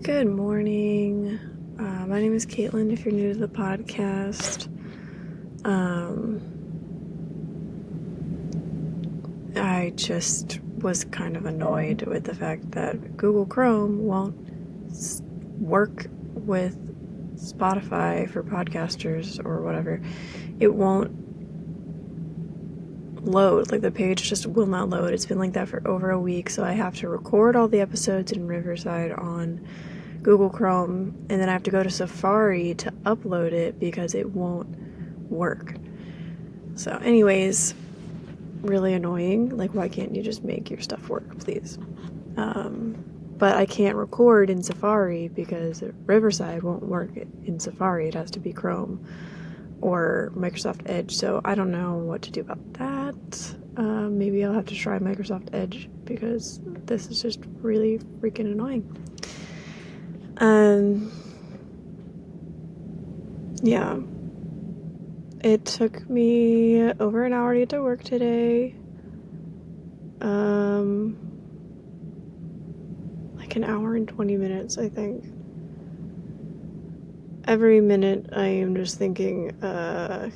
Good morning. My name is Caitlin, if you're new to the podcast. I just was kind of annoyed with the fact that Google Chrome won't work with Spotify for podcasters or whatever. It won't load. Like, the page just will not load. It's been like that for over a week, so I have to record all the episodes in Riverside on Google Chrome, and then I have to go to Safari to upload it because it won't work. So anyways, really annoying. Like, why can't you just make your stuff work, please? But I can't record in Safari because Riverside won't work in Safari. It has to be Chrome or Microsoft Edge, so I don't know what to do about that. Maybe I'll have to try Microsoft Edge because this is just really freaking annoying. Yeah. It took me over an hour to get to work today. Like an hour and 20 minutes, I think. Every minute I am just thinking,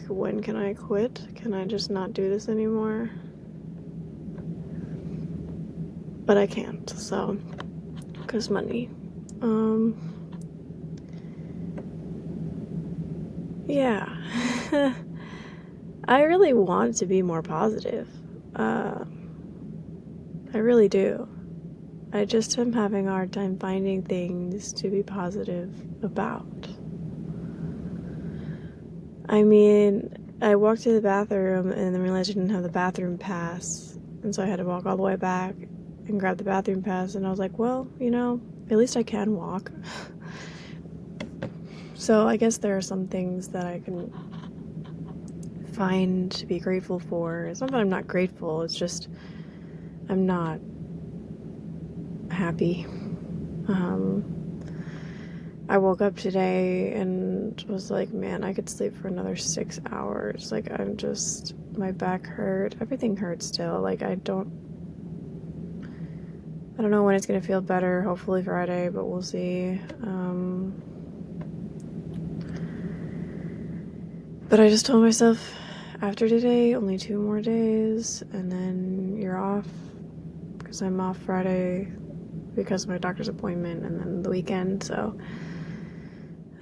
when can I quit? Can I just not do this anymore? But I can't, so, 'cause money. Yeah. I really want to be more positive. I really do. I just am having a hard time finding things to be positive about. I mean, I walked to the bathroom and then realized I didn't have the bathroom pass, and so I had to walk all the way back and grab the bathroom pass, and I was like, well, at least I can walk. So I guess there are some things that I can find to be grateful for. It's not that I'm not grateful, it's just I'm not happy. I woke up today and was like, man, I could sleep for another 6 hours. Like, my back hurt. Everything hurts still. Like, I don't know when it's gonna feel better. Hopefully Friday, but we'll see. But I just told myself, after today, only 2 more days, and then you're off, because I'm off Friday because of my doctor's appointment, and then the weekend, so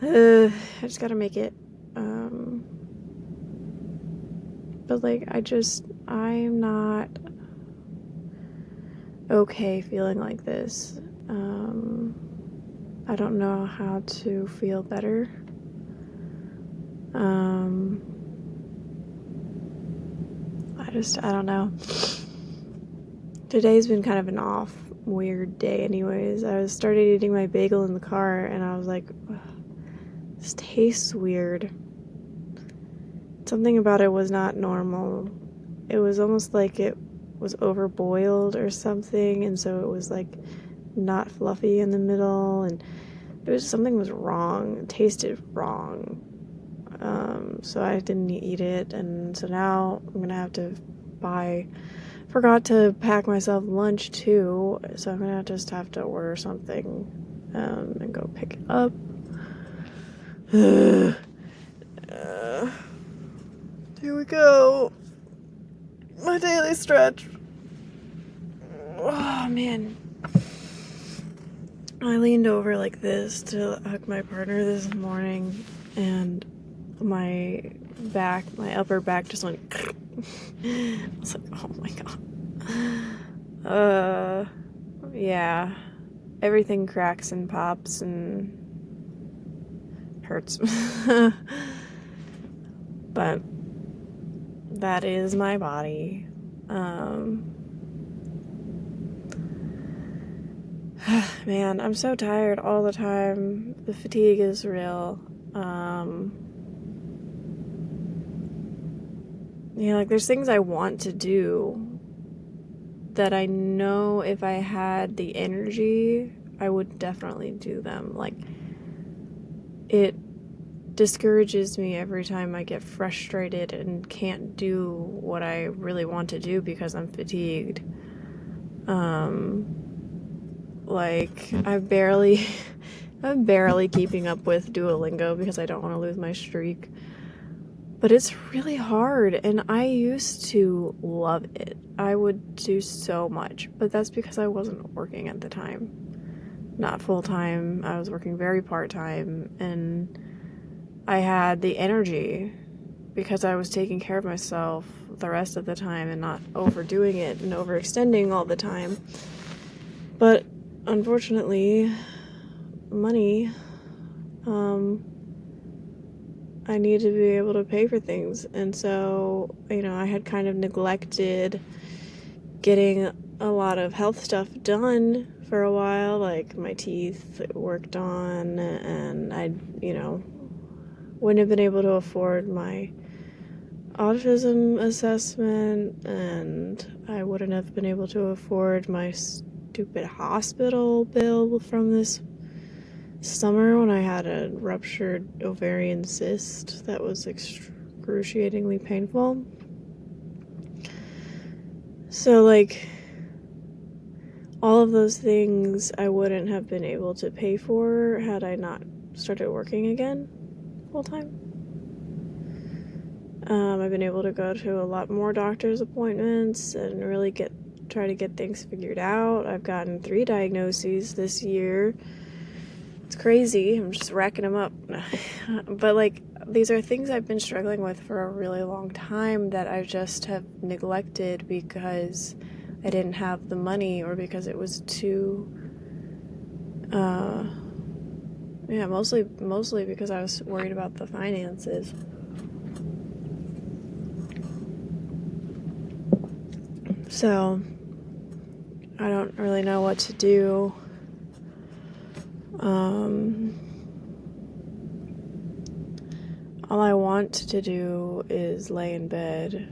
I just gotta make it. But like, I'm not okay feeling like this. I don't know how to feel better. I don't know. Today's been kind of an off, weird day anyways. I started eating my bagel in the car and I was like, this tastes weird. Something about it was not normal. It was almost like it was overboiled or something, and so it was like not fluffy in the middle, and something was wrong. It tasted wrong. So I didn't eat it, and so now I'm gonna have to forgot to pack myself lunch too, so I'm gonna just have to order something and go pick it up. Here we go. My daily stretch. Oh my I leaned over like this to hug my partner this morning, and my upper back just went I was like, oh my god. Yeah. Everything cracks and pops and hurts. But that is my body. Man, I'm so tired all the time. The fatigue is real. Like, there's things I want to do that I know if I had the energy, I would definitely do them. Like, it discourages me every time I get frustrated and can't do what I really want to do because I'm fatigued. Like, I barely I'm barely keeping up with Duolingo because I don't want to lose my streak. But it's really hard, and I used to love it. I would do so much, but that's because I wasn't working at the time. Not full-time. I was working very part-time, and I had the energy because I was taking care of myself the rest of the time and not overdoing it and overextending all the time. But unfortunately, money, I need to be able to pay for things. And so, I had kind of neglected getting a lot of health stuff done for a while, like my teeth worked on, and I, wouldn't have been able to afford my autism assessment, and I wouldn't have been able to afford my stupid hospital bill from this summer when I had a ruptured ovarian cyst that was excruciatingly painful. So, all of those things I wouldn't have been able to pay for had I not started working again full time. I've been able to go to a lot more doctor's appointments and really try to get things figured out. I've gotten 3 diagnoses this year. It's crazy. I'm just racking them up. But these are things I've been struggling with for a really long time that I just have neglected because I didn't have the money, or because it was too mostly because I was worried about the finances. So I don't really know what to do. All I want to do is lay in bed.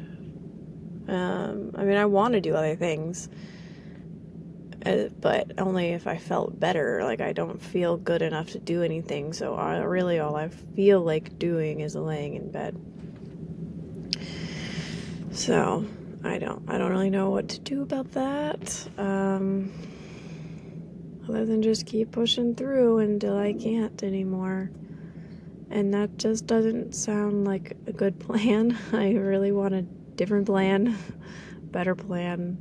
I want to do other things, but only if I felt better. I don't feel good enough to do anything, so all I feel like doing is laying in bed. So I don't really know what to do about that, other than just keep pushing through until I can't anymore. And that just doesn't sound like a good plan. I really want a different plan, better plan,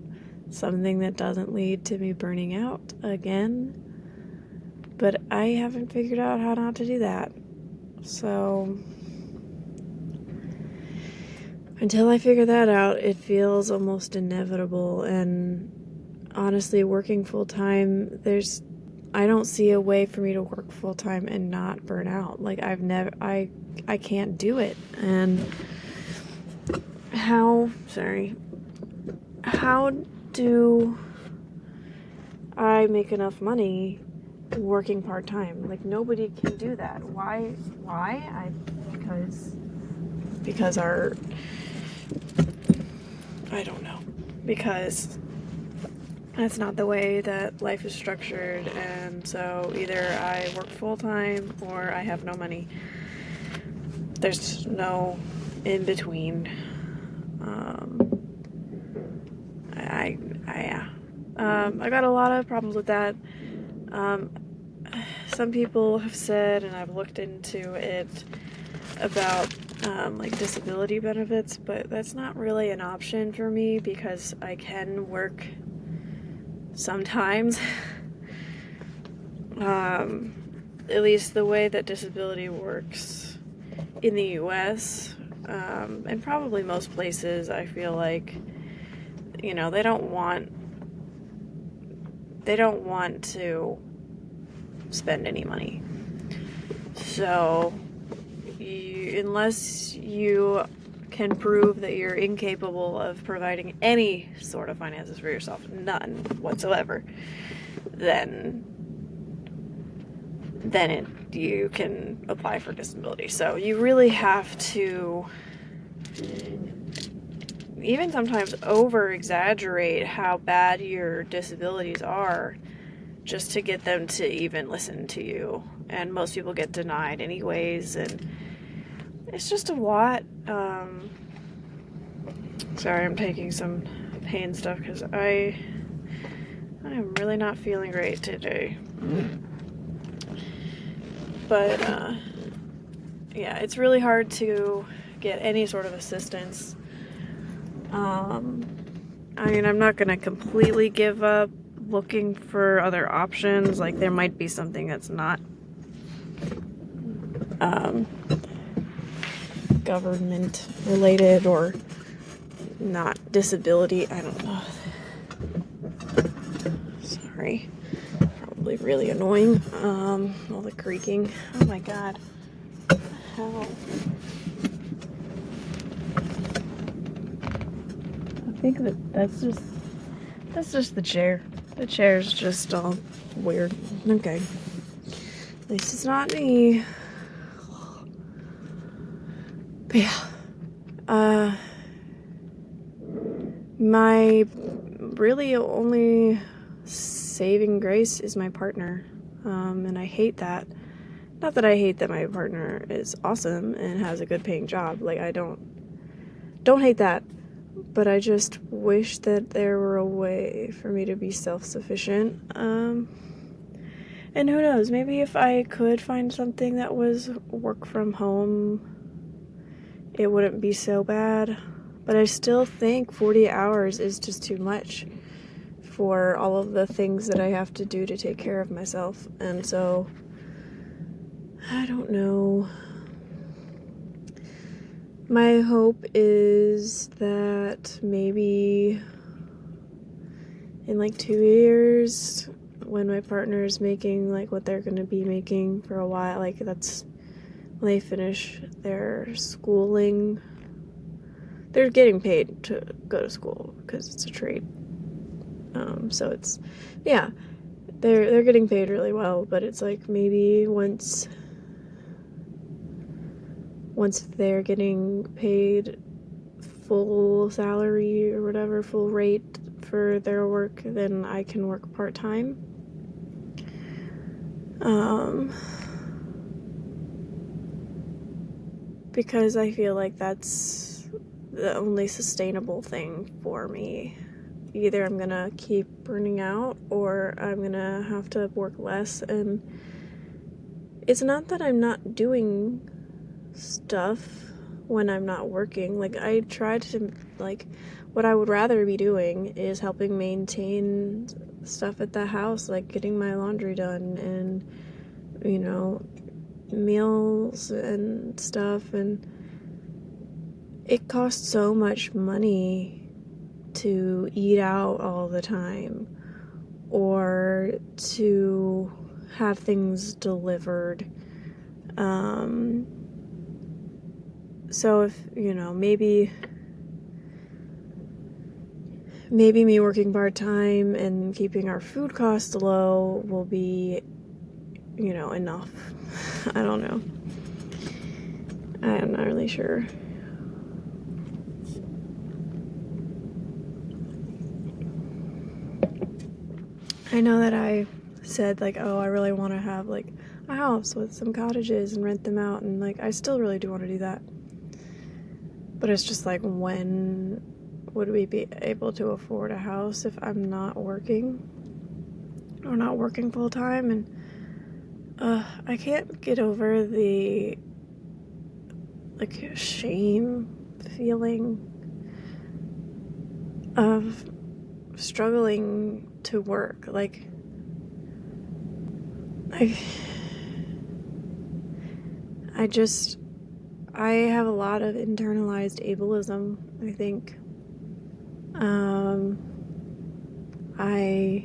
something that doesn't lead to me burning out again. But I haven't figured out how not to do that. So until I figure that out, it feels almost inevitable. And honestly, working full time, I don't see a way for me to work full time and not burn out. I can't do it. And how do I make enough money working part time? Nobody can do that. Why? Because I don't know. Because that's not the way that life is structured, and so either I work full-time or I have no money. There's no in between. I got a lot of problems with that. Some people have said, and I've looked into it, about disability benefits, but that's not really an option for me because I can work sometimes. At least the way that disability works in the US, and probably most places, I feel like, they don't want to spend any money. So unless you can prove that you're incapable of providing any sort of finances for yourself, none whatsoever, then you can apply for disability. So you really have to even sometimes over-exaggerate how bad your disabilities are just to get them to even listen to you. And most people get denied anyways, and it's just a lot. Sorry, I'm taking some pain stuff because I am really not feeling great today. But, yeah, it's really hard to get any sort of assistance. I mean, I'm not going to completely give up looking for other options. Like, there might be something that's not government related or not disability. I don't know. Sorry. Probably really annoying. All the creaking. Oh my god. How? I think that's just the chair. The chair's just all weird. Okay. At least it's not me. But yeah. My really only saving grace is my partner. And I hate that. Not that I hate that my partner is awesome and has a good paying job. Like, I don't hate that. But I just wish that there were a way for me to be self-sufficient. And who knows, maybe if I could find something that was work from home, it wouldn't be so bad. But I still think 40 hours is just too much for all of the things that I have to do to take care of myself. And so, I don't know. My hope is that maybe in like 2 years, when my partner is making like what they're going to be making for a while, like that's when they finish their schooling, they're getting paid to go to school because it's a trade. So it's, yeah, they're getting paid really well, but it's like maybe once they're getting paid full salary or whatever, full rate for their work, then I can work part-time. Because I feel like that's the only sustainable thing for me. Either I'm gonna keep burning out or I'm gonna have to work less. And it's not that I'm not doing stuff when I'm not working. Like, I try to, like, what I would rather be doing is helping maintain stuff at the house, like getting my laundry done and, you know, meals and stuff. And it costs so much money to eat out all the time or to have things delivered. So if, you know, maybe me working part-time and keeping our food costs low will be, you know, enough. I don't know. I'm not really sure. I know that I said, like, oh, I really want to have, like, a house with some cottages and rent them out, and, like, I still really do want to do that. But it's just, like, when would we be able to afford a house if I'm not working? Or not working full-time? And, I can't get over the, like, shame feeling of struggling to work. Like, I have a lot of internalized ableism, I think. I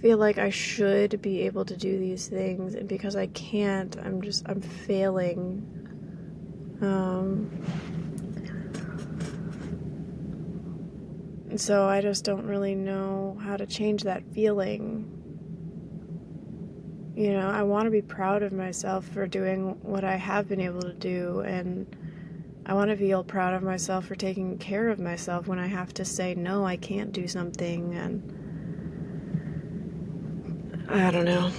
feel like I should be able to do these things, and because I can't, I'm failing. And so I just don't really know how to change that feeling. You know, I want to be proud of myself for doing what I have been able to do, and I want to feel proud of myself for taking care of myself when I have to say, no, I can't do something, and I don't know.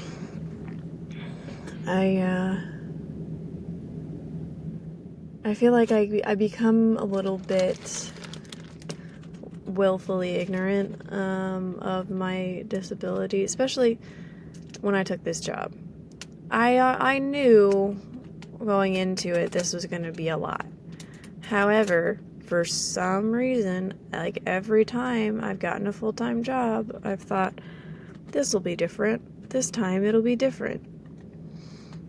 I feel like I become a little bit willfully ignorant of my disability, especially when I took this job. I knew going into it this was going to be a lot. However, for some reason, like every time I've gotten a full-time job, I've thought, this will be different. This time it'll be different.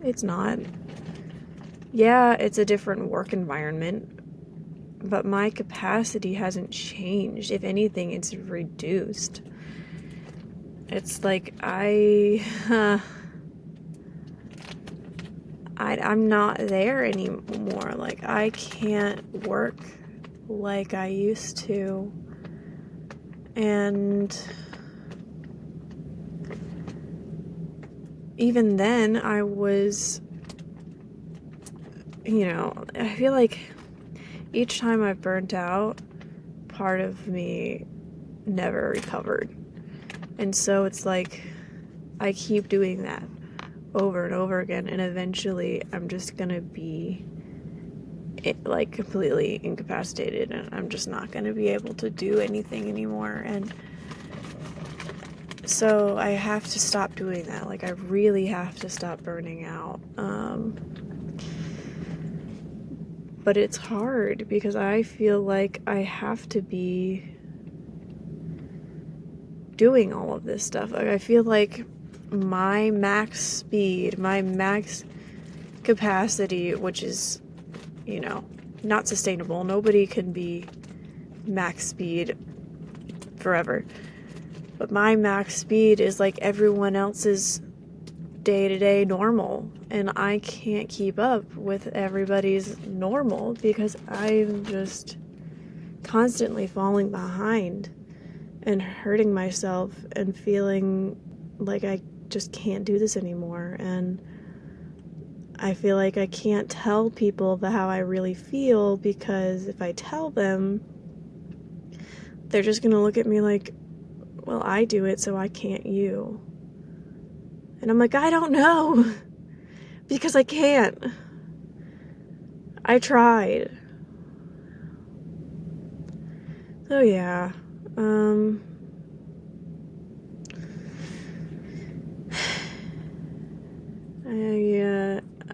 It's not. Yeah, it's a different work environment, but my capacity hasn't changed. If anything, it's reduced. It's like I'm not there anymore. Like, I can't work like I used to. And even then, I was, I feel like each time I've burnt out, part of me never recovered. And so it's like I keep doing that over and over again, and eventually I'm just gonna be like completely incapacitated, and I'm just not gonna be able to do anything anymore. And so I have to stop doing that. Like, I really have to stop burning out. But it's hard because I feel like I have to be doing all of this stuff. Like, I feel like my max speed, my max capacity, which is, not sustainable. Nobody can be max speed forever. But my max speed is like everyone else's day-to-day normal, and I can't keep up with everybody's normal because I'm just constantly falling behind and hurting myself and feeling like I just can't do this anymore. And I feel like I can't tell people how I really feel, because if I tell them, they're just gonna look at me like, well, I do it, so I can't you. And I'm like, I don't know, because I can't. I tried. So yeah,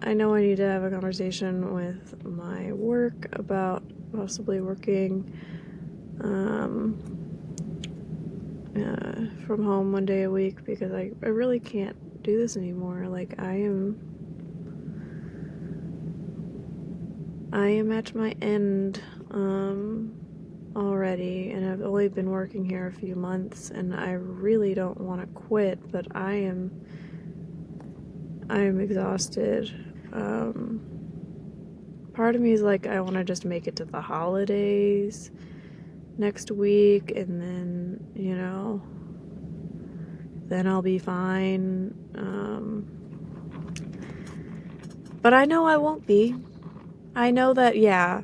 I know I need to have a conversation with my work about possibly working from home one day a week, because I really can't do this anymore. Like, I am at my end already, and I've only been working here a few months, and I really don't want to quit, but I am exhausted. Part of me is like, I want to just make it to the holidays next week, and then, then I'll be fine. But I know I won't be. I know that, yeah,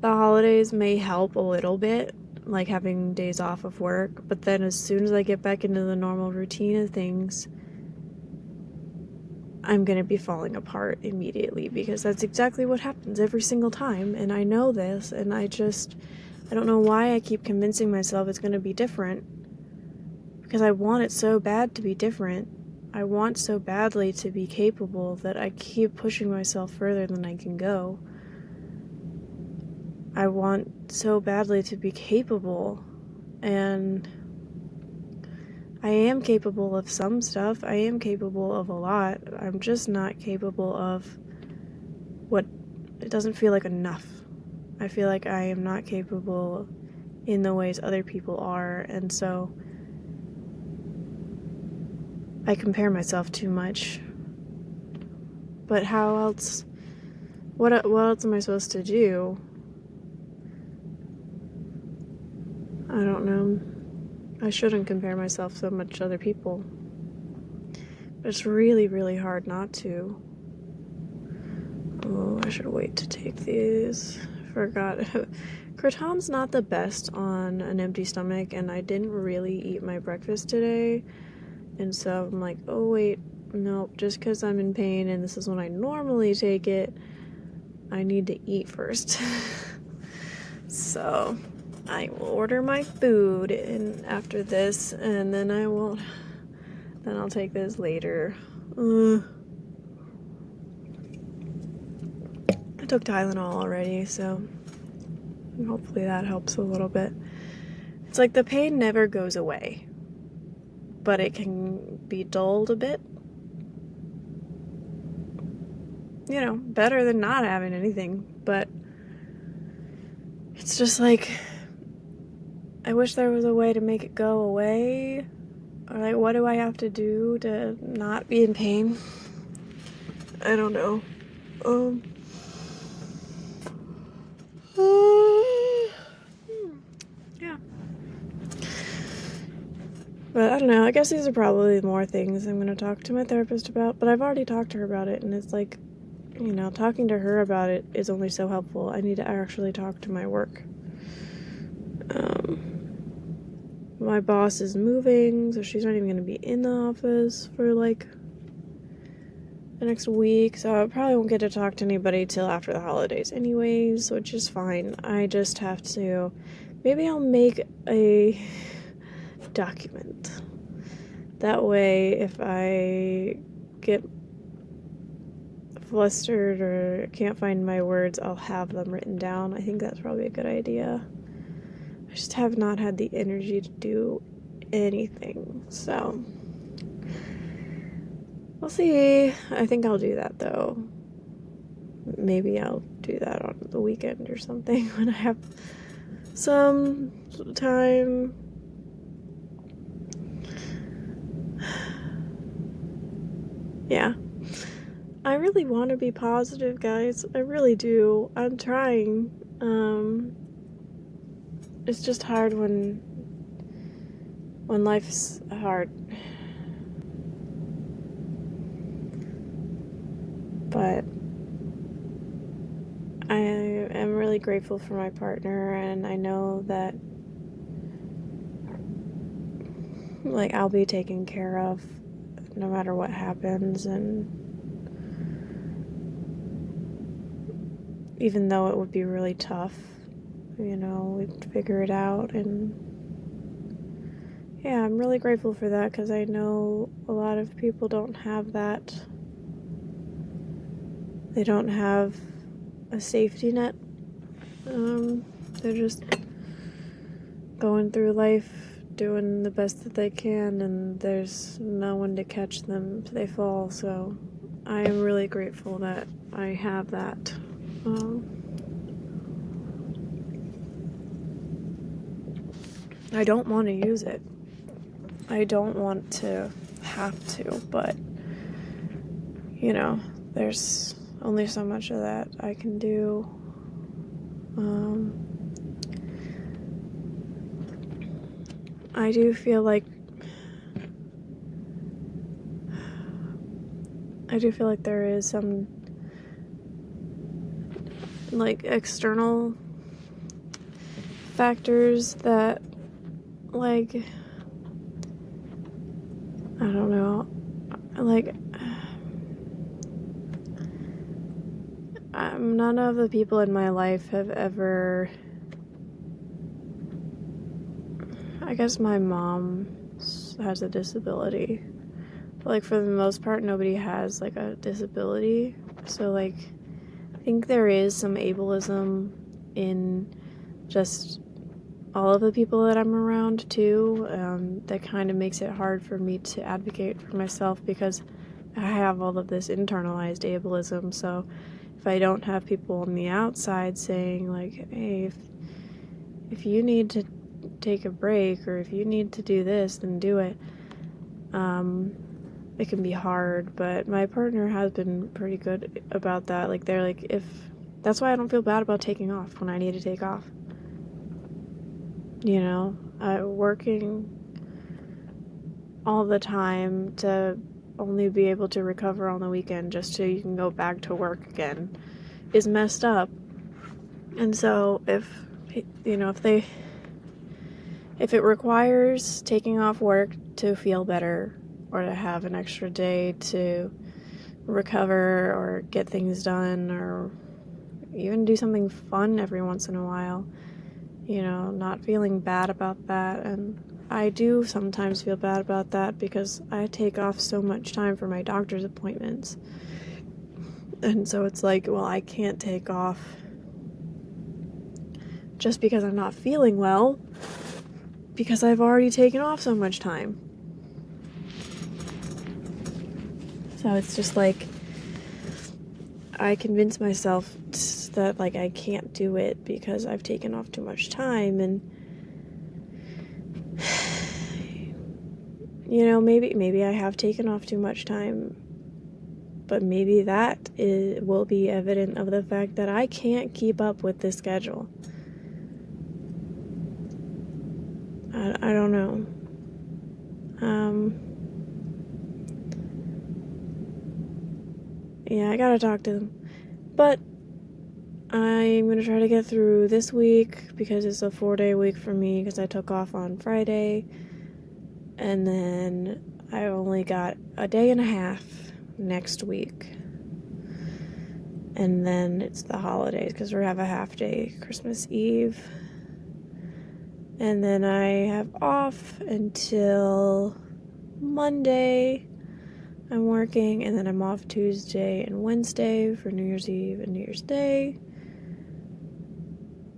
the holidays may help a little bit, like having days off of work, but then as soon as I get back into the normal routine of things, I'm gonna be falling apart immediately, because that's exactly what happens every single time, and I know this, and I don't know why I keep convincing myself it's gonna be different, because I want it so bad to be different. I want so badly to be capable that I keep pushing myself further than I can go. I want so badly to be capable, and I am capable of some stuff. I am capable of a lot. I'm just not capable of it doesn't feel like enough. I feel like I am not capable in the ways other people are, and so I compare myself too much. But how else? What else am I supposed to do? I don't know. I shouldn't compare myself so much to other people. But it's really, really hard not to. Oh, I should wait to take these. Forgot. Kraton's not the best on an empty stomach, and I didn't really eat my breakfast today. And so I'm like, oh wait, nope, just because I'm in pain and this is when I normally take it, I need to eat first. So I will order my food after this, and then I'll take this later. took Tylenol already, so hopefully that helps a little bit. It's like the pain never goes away, but it can be dulled a bit. You know, better than not having anything, but it's just like, I wish there was a way to make it go away. Or like, what do I have to do to not be in pain? I don't know. Yeah. But I don't know, I guess these are probably more things I'm going to talk to my therapist about, but I've already talked to her about it, and it's like, you know, talking to her about it is only so helpful. I need to actually talk to my work. My boss is moving, so she's not even going to be in the office for like the next week, so I probably won't get to talk to anybody till after the holidays anyways, which is fine. I just have to, maybe I'll make a document. That way, if I get flustered or can't find my words, I'll have them written down. I think that's probably a good idea. I just have not had the energy to do anything, so we'll see. I think I'll do that though. Maybe I'll do that on the weekend or something when I have some time. Yeah. I really want to be positive, guys. I really do. I'm trying. It's just hard when life's hard. But I am really grateful for my partner, and I know that like I'll be taken care of no matter what happens, and even though it would be really tough, you know, we'd figure it out. And yeah, I'm really grateful for that, because I know a lot of people don't have that. They don't have a safety net. They're just going through life doing the best that they can, and there's no one to catch them if they fall. So I am really grateful that I have that. I don't want to use it. I don't want to have to, but you know, there's only so much of that I can do. I do feel like there is some like external factors that, like, I don't know, like, none of the people in my life have ever, I guess my mom has a disability, but like for the most part nobody has like a disability. So like I think there is some ableism in just all of the people that I'm around too, that kind of makes it hard for me to advocate for myself, because I have all of this internalized ableism. So if I don't have people on the outside saying like, hey, if you need to take a break, or if you need to do this, then do it, it can be hard. But my partner has been pretty good about that. Like, they're like, if that's why I don't feel bad about taking off when I need to take off. You know, working all the time to only be able to recover on the weekend just so you can go back to work again is messed up. And so if it requires taking off work to feel better, or to have an extra day to recover or get things done, or even do something fun every once in a while, you know, not feeling bad about that. And I do sometimes feel bad about that, because I take off so much time for my doctor's appointments, And so it's like, well, I can't take off just because I'm not feeling well, because I've already taken off so much time. So it's just like, I convince myself that, like, I can't do it because I've taken off too much time. And you know, maybe I have taken off too much time, but maybe that will be evident of the fact that I can't keep up with this schedule. I don't know. Yeah, I gotta talk to them. But I'm gonna try to get through this week because it's a 4-day week for me because I took off on Friday. And then I only got a day and a half next week. And then it's the holidays because we have a half day Christmas Eve. And then I have off until Monday. I'm working, and then I'm off Tuesday and Wednesday for New Year's Eve and New Year's Day.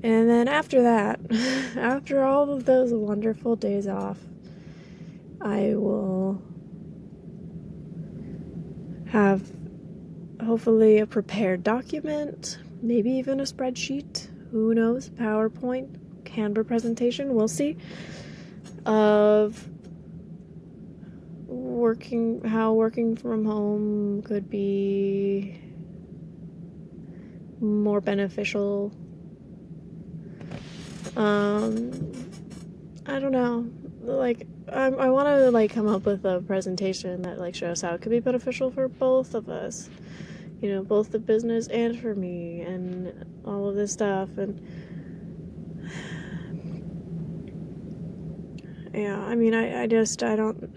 And then after that, after all of those wonderful days off, I will have hopefully a prepared document, maybe even a spreadsheet, who knows, PowerPoint, Canva presentation, we'll see, of how working from home could be more beneficial. I don't know, like, I want to, like, come up with a presentation that, like, shows how it could be beneficial for both of us, you know, both the business and for me, and all of this stuff. And yeah, I mean, I don't,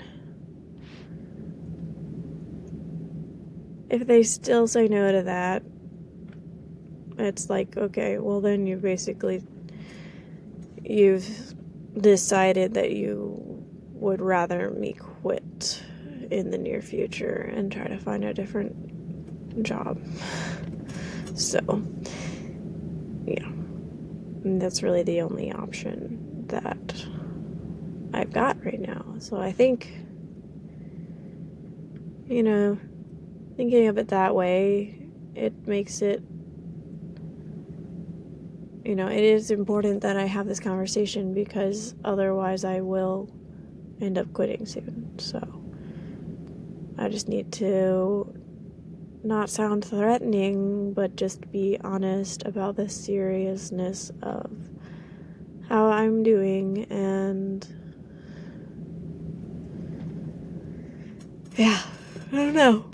if they still say no to that, it's like, okay, well then you've decided that you would rather me quit in the near future and try to find a different job. So, yeah, and that's really the only option that I've got right now. So I think, you know, thinking of it that way, it makes it, you know, it is important that I have this conversation because otherwise I will end up quitting soon. So I just need to not sound threatening, but just be honest about the seriousness of how I'm doing. And yeah, I don't know.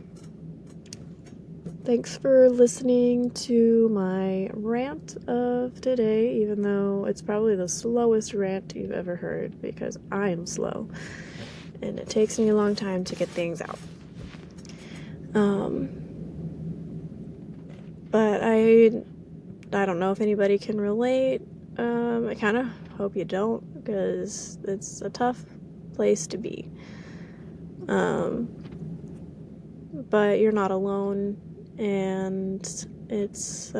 Thanks for listening to my rant of today, even though it's probably the slowest rant you've ever heard because I am slow and it takes me a long time to get things out. But I don't know if anybody can relate. I kind of hope you don't, because it's a tough place to be. But you're not alone, and it's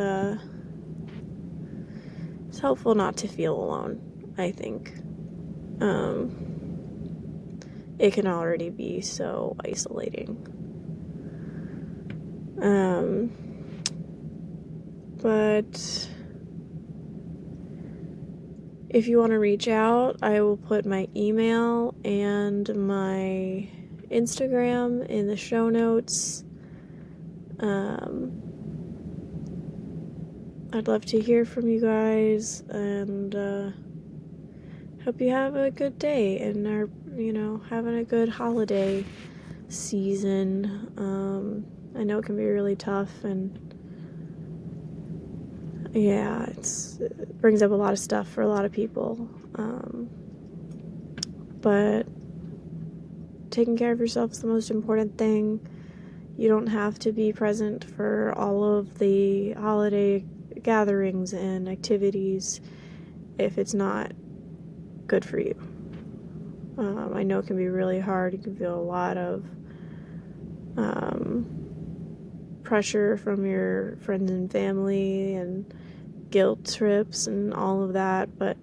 helpful not to feel alone, I think. It can already be so isolating. But if you want to reach out, I will put my email and my Instagram in the show notes. I'd love to hear from you guys, and hope you have a good day and are, you know, having a good holiday season. I know it can be really tough, and yeah, it brings up a lot of stuff for a lot of people. But taking care of yourself is the most important thing. You don't have to be present for all of the holiday gatherings and activities if it's not good for you. I know it can be really hard. You can feel a lot of pressure from your friends and family and guilt trips and all of that, but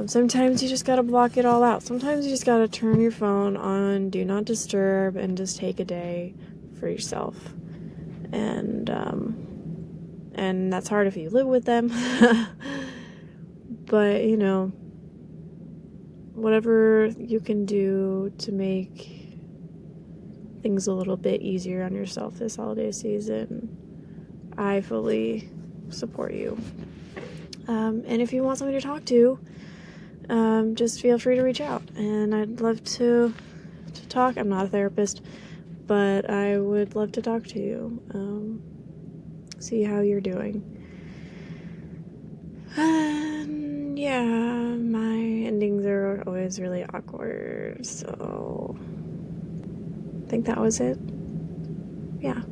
sometimes you just gotta block it all out. Sometimes you just gotta turn your phone on Do Not Disturb and just take a day for yourself. And that's hard if you live with them. But, whatever you can do to make things a little bit easier on yourself this holiday season, I fully support you. And if you want somebody to talk to, just feel free to reach out. And I'd love to talk. I'm not a therapist, but I would love to talk to you. See how you're doing. And yeah, my endings are always really awkward, so I think that was it. Yeah.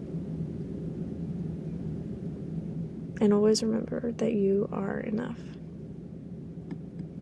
And always remember that you are enough.